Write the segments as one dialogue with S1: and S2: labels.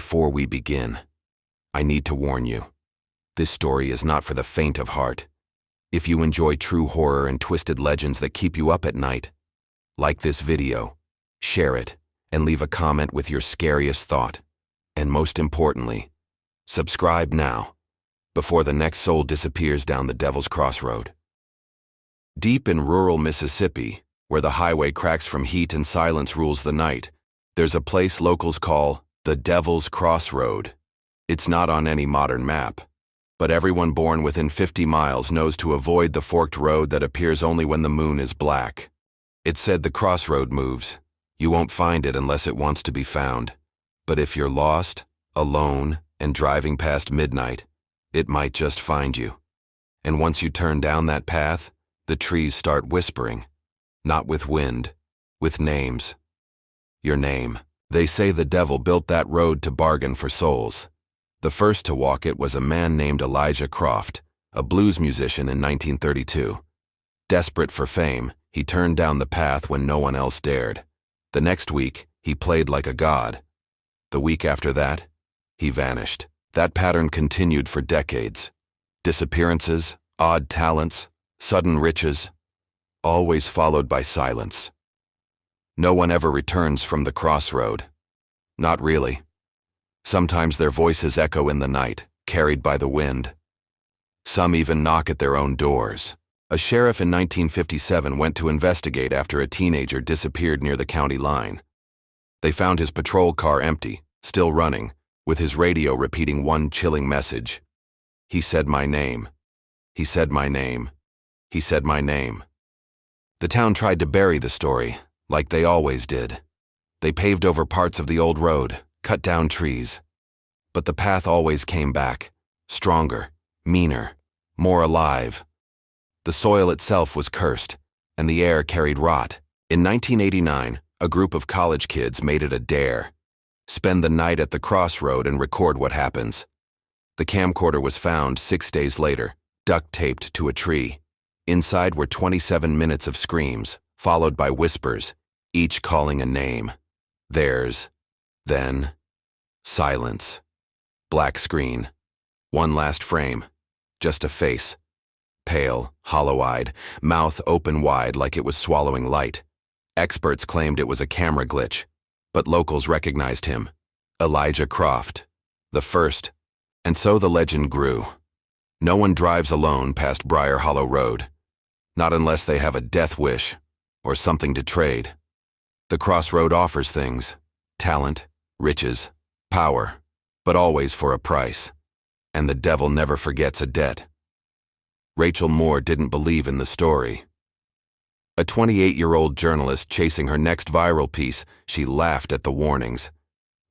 S1: Before we begin, I need to warn you. This story is not for the faint of heart. If you enjoy true horror and twisted legends that keep you up at night, like this video, share it, and leave a comment with your scariest thought. And most importantly, subscribe now, before the next soul disappears down the Devil's Crossroad. Deep in rural Mississippi, where the highway cracks from heat and silence rules the night, there's a place locals call the Devil's Crossroad. It's not on any modern map, but everyone born within 50 miles knows to avoid the forked road that appears only when the moon is black. It's said the crossroad moves. You won't find it unless it wants to be found. But if you're lost, alone, and driving past midnight, it might just find you. And once you turn down that path, the trees start whispering. Not with wind, with names. Your name. They say the devil built that road to bargain for souls. The first to walk it was a man named Elijah Croft, a blues musician in 1932. Desperate for fame, he turned down the path when no one else dared. The next week, he played like a god. The week after that, he vanished. That pattern continued for decades. Disappearances, odd talents, sudden riches, always followed by silence. No one ever returns from the crossroad. Not really. Sometimes their voices echo in the night, carried by the wind. Some even knock at their own doors. A sheriff in 1957 went to investigate after a teenager disappeared near the county line. They found his patrol car empty, still running, with his radio repeating one chilling message. He said my name. He said my name. He said my name. The town tried to bury the story, like they always did. They paved over parts of the old road, cut down trees. But the path always came back, stronger, meaner, more alive. The soil itself was cursed, and the air carried rot. In 1989, a group of college kids made it a dare. Spend the night at the crossroad and record what happens. The camcorder was found 6 days later, duct-taped to a tree. Inside were 27 minutes of screams, followed by whispers, each calling a name. Theirs. Then, silence. Black screen. One last frame. Just a face. Pale, hollow-eyed, mouth open wide like it was swallowing light. Experts claimed it was a camera glitch, but locals recognized him. Elijah Croft. The first. And so the legend grew. No one drives alone past Briar Hollow Road. Not unless they have a death wish, or something to trade. The crossroad offers things, talent, riches, power, but always for a price. And the devil never forgets a debt. Rachel Moore didn't believe in the story. A 28-year-old journalist chasing her next viral piece, she laughed at the warnings.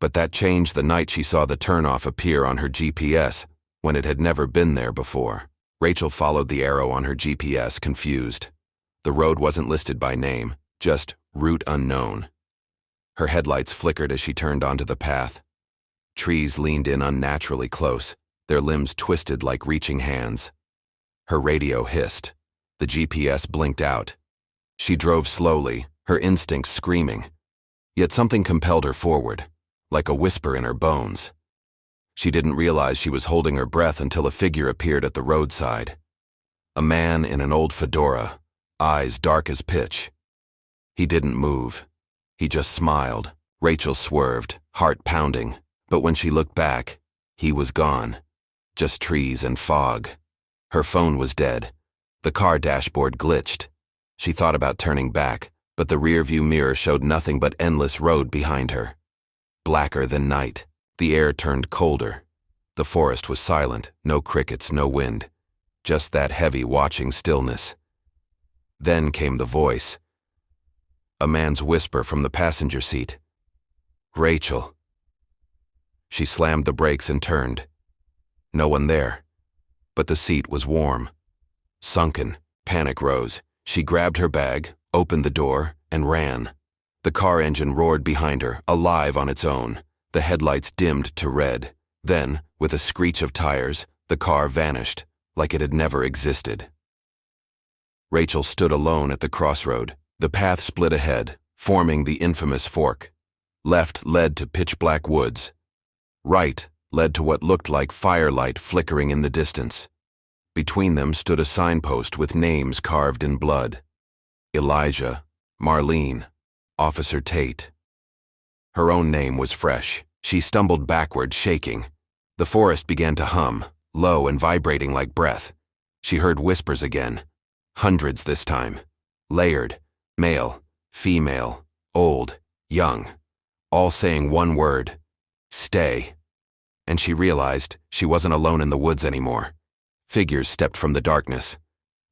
S1: But that changed the night she saw the turnoff appear on her GPS, when it had never been there before. Rachel followed the arrow on her GPS, confused. The road wasn't listed by name, just route unknown. Her headlights flickered as she turned onto the path. Trees leaned in unnaturally close, their limbs twisted like reaching hands. Her radio hissed. The GPS blinked out. She drove slowly, her instincts screaming. Yet something compelled her forward, like a whisper in her bones. She didn't realize she was holding her breath until a figure appeared at the roadside. A man in an old fedora, eyes dark as pitch. He didn't move. He just smiled. Rachel swerved, heart pounding. But when she looked back, he was gone. Just trees and fog. Her phone was dead. The car dashboard glitched. She thought about turning back, but the rearview mirror showed nothing but endless road behind her. Blacker than night. The air turned colder. The forest was silent, no crickets, no wind. Just that heavy watching stillness. Then came the voice. A man's whisper from the passenger seat. Rachel. She slammed the brakes and turned. No one there. But the seat was warm. Sunken, panic rose. She grabbed her bag, opened the door, and ran. The car engine roared behind her, alive on its own. The headlights dimmed to red. Then, with a screech of tires, the car vanished, like it had never existed. Rachel stood alone at the crossroad. The path split ahead, forming the infamous fork. Left led to pitch-black woods. Right led to what looked like firelight flickering in the distance. Between them stood a signpost with names carved in blood. Elijah, Marlene, Officer Tate. Her own name was fresh. She stumbled backward, shaking. The forest began to hum, low and vibrating like breath. She heard whispers again. Hundreds this time. Layered. Male, female, old, young. All saying one word. Stay. And she realized she wasn't alone in the woods anymore. Figures stepped from the darkness.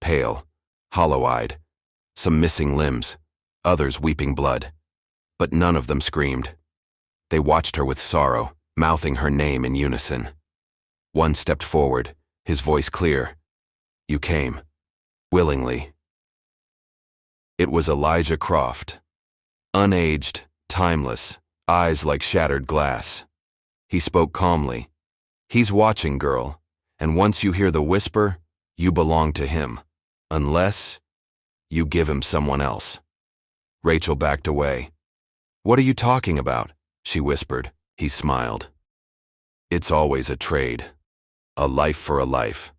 S1: Pale, hollow-eyed. Some missing limbs. Others weeping blood. But none of them screamed. They watched her with sorrow, mouthing her name in unison. One stepped forward, his voice clear. You came. Willingly. It was Elijah Croft. Unaged, timeless, eyes like shattered glass. He spoke calmly. He's watching, girl, and once you hear the whisper, you belong to him. Unless you give him someone else. Rachel backed away. What are you talking about? She whispered. He smiled. It's always a trade. A life for a life.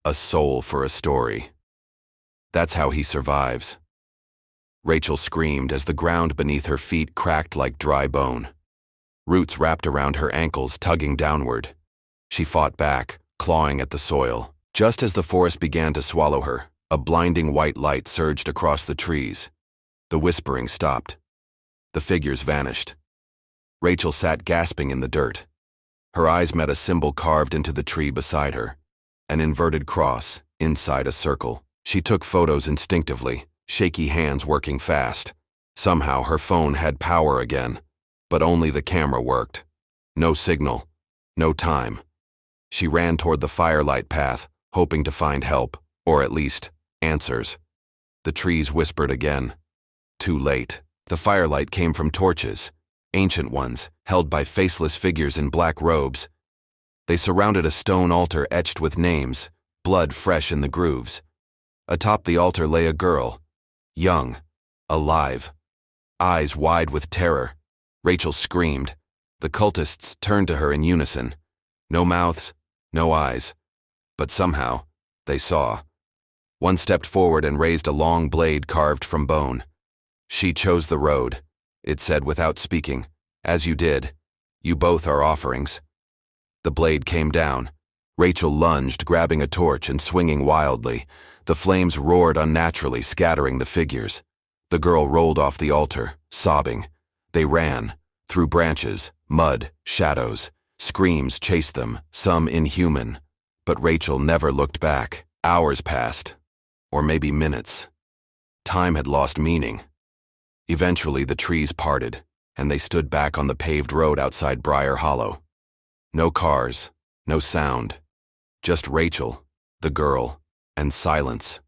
S1: A soul for a story. That's how he survives. Rachel screamed as the ground beneath her feet cracked like dry bone. Roots wrapped around her ankles, tugging downward. She fought back, clawing at the soil. Just as the forest began to swallow her, a blinding white light surged across the trees. The whispering stopped. The figures vanished. Rachel sat gasping in the dirt. Her eyes met a symbol carved into the tree beside her. An inverted cross, inside a circle. She took photos instinctively, shaky hands working fast. Somehow her phone had power again, but only the camera worked. No signal, no time. She ran toward the firelight path, hoping to find help, or at least, answers. The trees whispered again. Too late. The firelight came from torches, ancient ones, held by faceless figures in black robes. They surrounded a stone altar etched with names, blood fresh in the grooves. Atop the altar lay a girl, young, alive, eyes wide with terror. Rachel screamed. The cultists turned to her in unison. No mouths, no eyes. But somehow, they saw. One stepped forward and raised a long blade carved from bone. She chose the road, it said without speaking. As you did, you both are offerings. The blade came down. Rachel lunged, grabbing a torch and swinging wildly. The flames roared unnaturally, scattering the figures. The girl rolled off the altar, sobbing. They ran, through branches, mud, shadows. Screams chased them, some inhuman. But Rachel never looked back. Hours passed, or maybe minutes. Time had lost meaning. Eventually the trees parted, and they stood back on the paved road outside Briar Hollow. No cars, no sound. Just Rachel, the girl, and silence.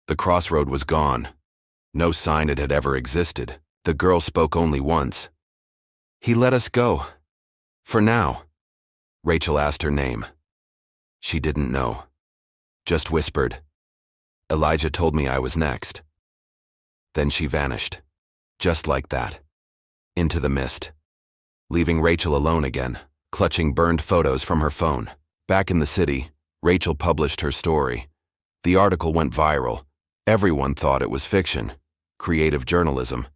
S1: The crossroad was gone. No sign it had ever existed. The girl spoke only once. He let us go. For now. Rachel asked her name. She didn't know. Just whispered. Elijah told me I was next. Then she vanished. Just like that. Into the mist. Leaving Rachel alone again, clutching burned photos from her phone. Back in the city, Rachel published her story. The article went viral. Everyone thought it was fiction, creative journalism.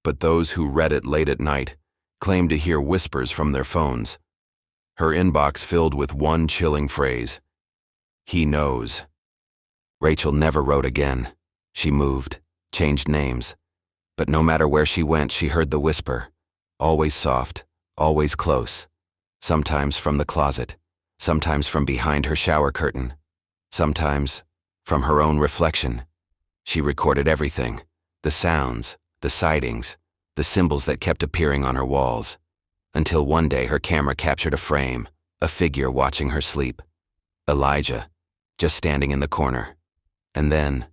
S1: But those who read it late at night claimed to hear whispers from their phones. Her inbox filled with one chilling phrase. He knows. Rachel never wrote again. She moved, changed names. But no matter where she went, she heard the whisper. Always soft, always close. Sometimes from the closet, sometimes from behind her shower curtain, sometimes from her own reflection. She recorded everything, the sounds, the sightings, the symbols that kept appearing on her walls, until one day her camera captured a frame, a figure watching her sleep. Elijah, just standing in the corner. And then,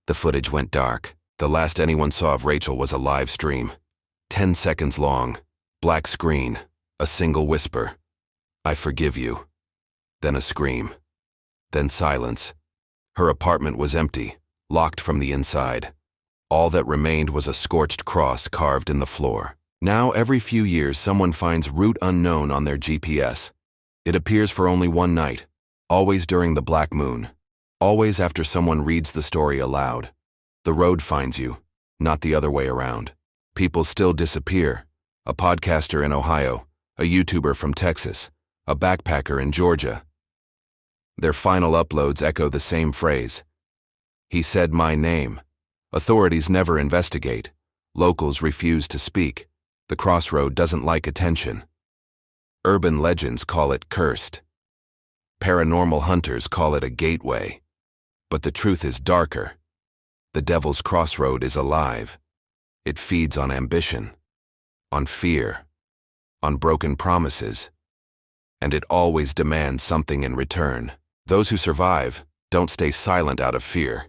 S1: the footage went dark. The last anyone saw of Rachel was a live stream. 10 seconds long, black screen, a single whisper. I forgive you. Then a scream. Then silence. Her apartment was empty, locked from the inside. All that remained was a scorched cross carved in the floor. Now, every few years, someone finds route unknown on their GPS. It appears for only one night, always during the black moon, always after someone reads the story aloud. The road finds you, not the other way around. People still disappear. A podcaster in Ohio, a YouTuber from Texas, a backpacker in Georgia. Their final uploads echo the same phrase. He said my name. Authorities never investigate. Locals refuse to speak. The Crossroad doesn't like attention. Urban legends call it cursed. Paranormal hunters call it a gateway. But the truth is darker. The Devil's Crossroad is alive. It feeds on ambition, on fear, on broken promises, and it always demands something in return. Those who survive don't stay silent out of fear.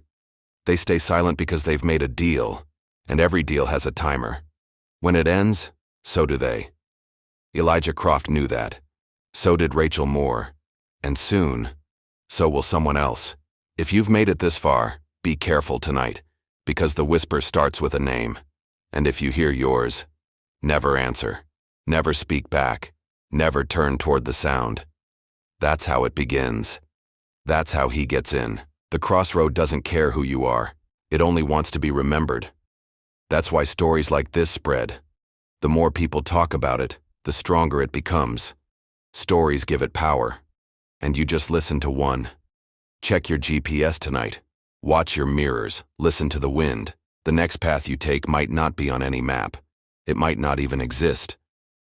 S1: They stay silent because they've made a deal, and every deal has a timer. When it ends, so do they. Elijah Croft knew that. So did Rachel Moore. And soon, so will someone else. If you've made it this far, be careful tonight, because the whisper starts with a name. And if you hear yours, never answer, never speak back, never turn toward the sound. That's how it begins. That's how he gets in. The Crossroad doesn't care who you are. It only wants to be remembered. That's why stories like this spread. The more people talk about it, the stronger it becomes. Stories give it power. And you just listen to one. Check your GPS tonight. Watch your mirrors. Listen to the wind. The next path you take might not be on any map. It might not even exist.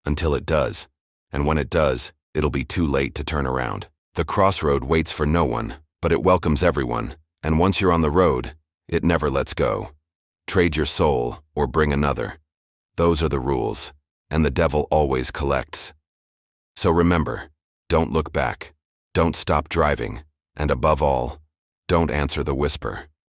S1: Until it does. And when it does, it'll be too late to turn around. The Crossroad waits for no one, but it welcomes everyone. And once you're on the road, it never lets go. Trade your soul or bring another. Those are the rules, and the devil always collects. So remember, don't look back. Don't stop driving. And above all, don't answer the whisper.